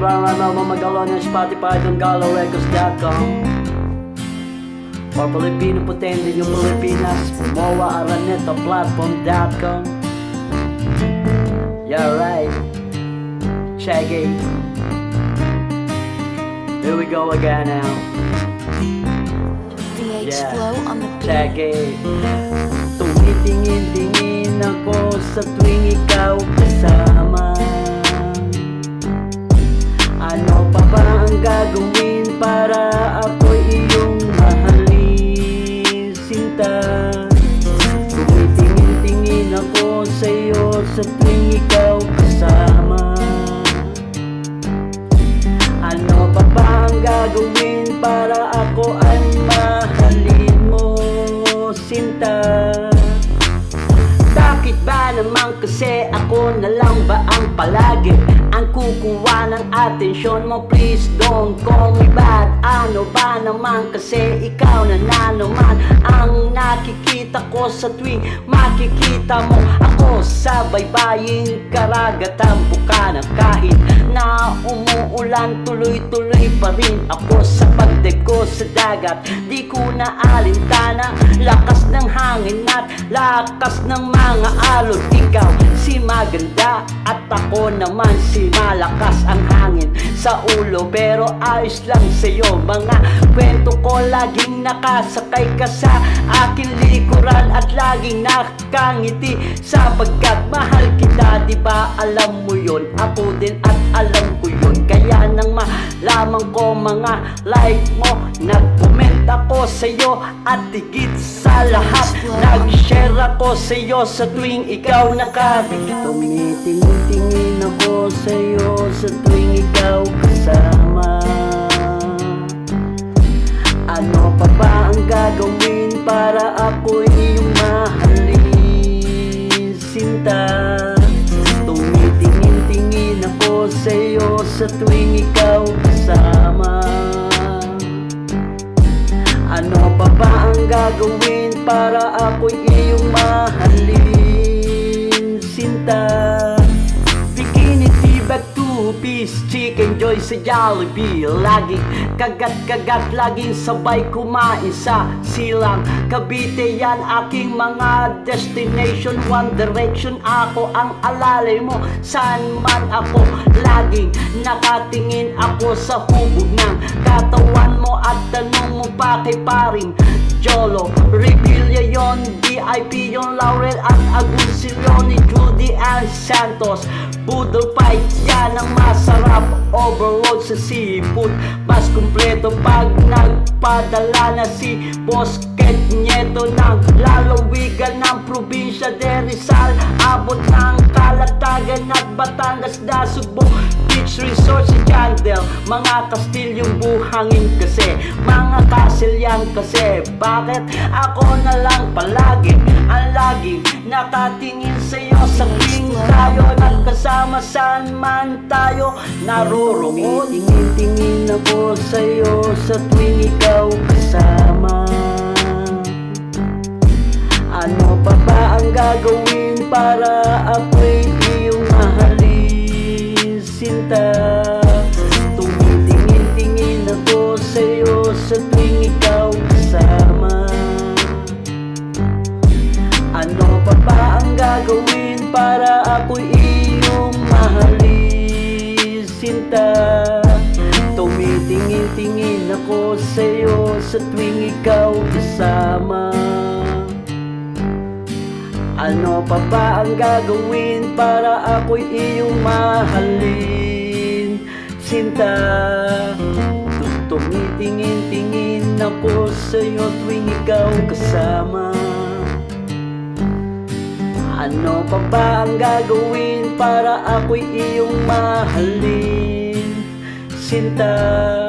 Brown Rhyme mo magalo ng Spotify dun galorecords.com. For Filipino potente yung Pilipinas, Moa Araneta platform.com. Yeah, right. Check it. Here we go again now. VH Flow on the beat. Check it. Tumitingin-tingin ako sa tuwing ikaw kasama. Ano pa ba ang gagawin para ako'y iyong mahalin, sinta? Tumitingin-tingin ako sa'yo sa tuwing ikaw kasama. Ano pa ba ang gagawin para ako ay mahalin mo, sinta? Bakit ba naman kasi ako na lang ba ang palagi ang kukuha ng atensyon mo? Please don't call me bad. Ano ba naman kasi ikaw na naman ang nakikita ko sa tuwing makikita mo ako sa baybaying karagatan bukana. Kahit na umuulan, tuloy-tuloy pa rin ako sa pagdive ko sa dagat. Di ko na alintana, lakas ng hangin at lakas ng mga alon. Ikaw si maganda at ako naman si malakas ang hangin sa ulo. Pero ayos lang sa'yo, mga kwento ko laging nakasakay ka sa aking likuran at laging nakangiti sapagkat mahal kita. Diba alam mo yun, ako din at alam ko yun. Kaya nang malaman ko mga like mo, nag-comment ako sa'yo at higit sa lahat nag-share ako sa'yo sa tuwing ikaw nakabigay. Tumitingin-tingin ako sa'yo sa tuwing ikaw kasama. Ano pa ba ang gagawin para ako'y iyong mahalin, sinta? Tumitingin-tingin ako sa'yo sa tuwing ikaw kasama. Ano pa ba ang gagawin para ako'y iyong mahalin, sinta? Bikini, tibag, two-piece, chicken joy sa Jollibee. Laging kagat-kagat, laging sabay kumain sa silang Cavite. Yan aking mga destination, One Direction. Ako ang alalay mo, saan man ako. Laging nakatingin ako sa hubog ng katawan mo at tanong mo pa kay paring Jolo Revilla yon, VIP yon, Laurel at Agoncillo ni Judy and Santos. Boodle fight, yan ang masarap. Overload sa seafood, mas kumpleto pag nagpadala na si Boss Ket Nieto ng lalawigan ng probinsya de Rizal. Abot ng Calatagan at Batangas na Subo Beach Resort si Candel. Mga kastilyong buhangin kasi, mga castle yan kasi. Bakit ako na lang palagi ang laging nakatingin sa'yo sa tuwing tayo nagkasama, saan man tayo naroroon? Tingin-tingin ako sa'yo sa tuwing ikaw kasama. Ano pa ba ang gagawin para ako'y iyong mahalin, sinta? Tumitingin-tingin ako sa'yo sa tuwing ikaw kasama. Ano pa ba ang gagawin para ako'y iyong mahalin, sinta? Tumitingin-tingin ako sa'yo sa tuwing ikaw kasama. Ano pa ba ang gagawin para ako'y iyong mahalin, sinta? Tumitingin-tingin ako sa'yo tuwing ikaw kasama. Ano pa ba ang gagawin para ako'y iyong mahalin, sinta?